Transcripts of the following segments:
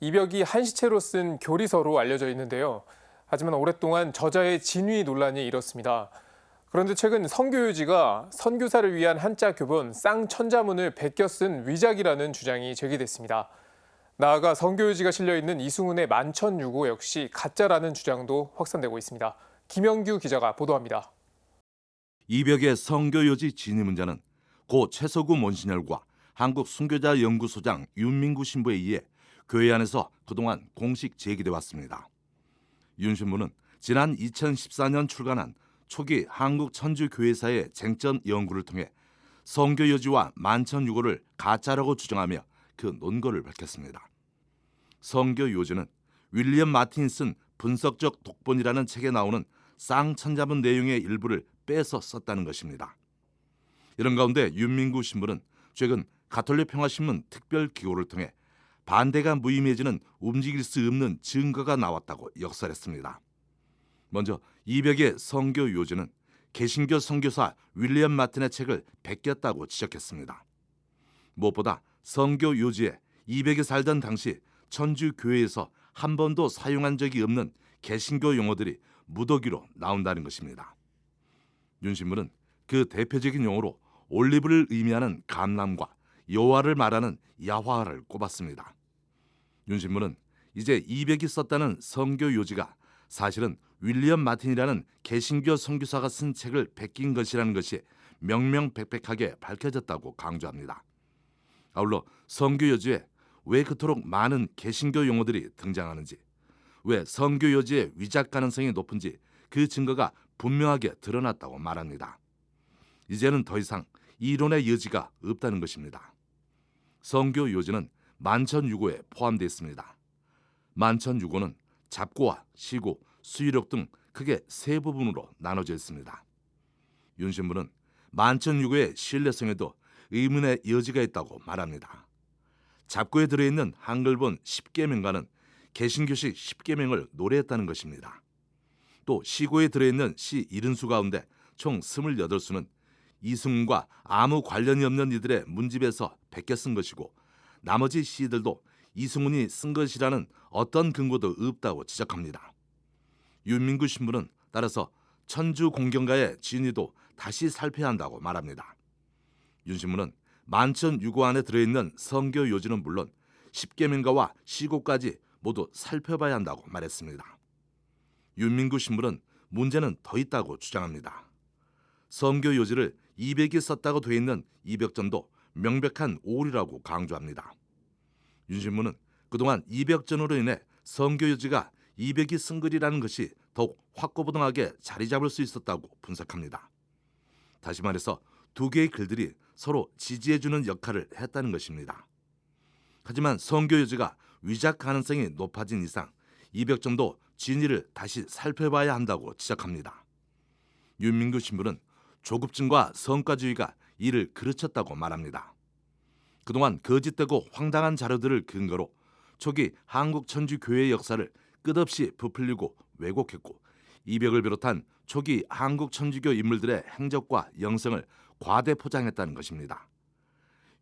이벽이 한시체로 쓴 교리서로 알려져 있는데요. 하지만 오랫동안 저자의 진위 논란이 일었습니다. 그런데 최근 선교유지가 선교사를 위한 한자 교본 쌍천자문을 베껴 쓴 위작이라는 주장이 제기됐습니다. 나아가 선교유지가 실려있는 이승훈의 만천유고 역시 가짜라는 주장도 확산되고 있습니다. 김영규 기자가 보도합니다. 이벽의 선교유지 진위 문제는 고 최서구 몬시널과 한국 순교자연구소장 윤민구 신부에 의해 교회 안에서 그동안 공식 제기돼 왔습니다. 윤 신부는 지난 2014년 출간한 초기 한국 천주교회사의 쟁점 연구를 통해 선교유지와 만천유고를 가짜라고 주장하며 그 논거를 밝혔습니다. 선교유지는 윌리엄 마틴이 쓴 분석적 독본이라는 책에 나오는 쌍천자문 내용의 일부를 빼서 썼다는 것입니다. 이런 가운데 윤민구 신부는 최근 가톨릭 평화신문 특별 기고를 통해 반대가 무의미해지는 움직일 수 없는 증거가 나왔다고 역설했습니다. 먼저 이벽의 선교유지는 개신교 선교사 윌리엄 마틴의 책을 베꼈다고 지적했습니다. 무엇보다 선교유지에 이벽이 살던 당시 천주교회에서 한 번도 사용한 적이 없는 개신교 용어들이 무더기로 나온다는 것입니다. 윤 신부는 그 대표적인 용어로 올리브를 의미하는 감람과 여호와를 말하는 야화를 꼽았습니다. 윤 신부는 이제 이벽이 썼다는 선교유지가 사실은 윌리엄 마틴이라는 개신교 선교사가 쓴 책을 베낀 것이라는 것이 명명백백하게 밝혀졌다고 강조합니다. 아울러 선교유지에 왜 그토록 많은 개신교 용어들이 등장하는지, 왜 선교유지의 위작 가능성이 높은지 그 증거가 분명하게 드러났다고 말합니다. 이제는 더 이상 이론의 여지가 없다는 것입니다. 선교유지는 만천유고에 포함되어 있습니다. 만천유고는 잡고와 시고, 수유력 등 크게 세 부분으로 나눠져 있습니다. 윤 신부는 만천유고의 신뢰성에도 의문의 여지가 있다고 말합니다. 잡고에 들어있는 한글본 10계명과는 개신교식 10계명을 노래했다는 것입니다. 또 시고에 들어있는 시 70수 가운데 총 28수는 이승훈과 아무 관련이 없는 이들의 문집에서 베껴 쓴 것이고 나머지 시들도 이승훈이 쓴 것이라는 어떤 근거도 없다고 지적합니다. 윤민구 신부는 따라서 천주공경가의 진위도 다시 살펴야 한다고 말합니다. 윤 신부는 만천유고 안에 들어있는 선교유지는 물론 10계명가와 시고까지 모두 살펴봐야 한다고 말했습니다. 윤민구 신부는 문제는 더 있다고 주장합니다. 선교유지를 이벽이 썼다고 되어 있는 이벽전도 명백한 오류라고 강조합니다. 윤 신부는 그동안 이벽전으로 인해 선교유지가 이벽이 쓴 글이라는 것이 더욱 확고부동하게 자리 잡을 수 있었다고 분석합니다. 다시 말해서 두 개의 글들이 서로 지지해주는 역할을 했다는 것입니다. 하지만 선교유지가 위작 가능성이 높아진 이상 이벽전도 진위를 다시 살펴봐야 한다고 지적합니다. 윤민구 신부는 조급증과 성과주의가 이를 그르쳤다고 말합니다. 그동안 거짓되고 황당한 자료들을 근거로 초기 한국 천주교회의 역사를 끝없이 부풀리고 왜곡했고 이벽을 비롯한 초기 한국 천주교 인물들의 행적과 영성을 과대 포장했다는 것입니다.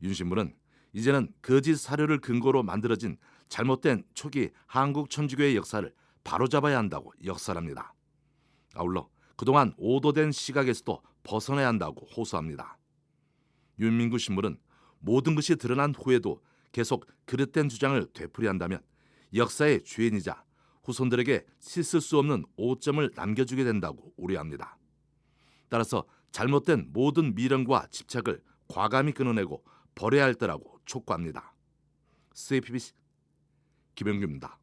윤 신부는 이제는 거짓 사료를 근거로 만들어진 잘못된 초기 한국 천주교의 역사를 바로잡아야 한다고 역설합니다. 아울러 그동안 오도된 시각에서도 벗어나야 한다고 호소합니다. 윤민구 신부는 모든 것이 드러난 후에도 계속 그릇된 주장을 되풀이한다면 역사의 주인이자 후손들에게 씻을 수 없는 오점을 남겨주게 된다고 우려합니다. 따라서 잘못된 모든 미련과 집착을 과감히 끊어내고 버려야 할 때라고 촉구합니다. CPBC 김영규입니다.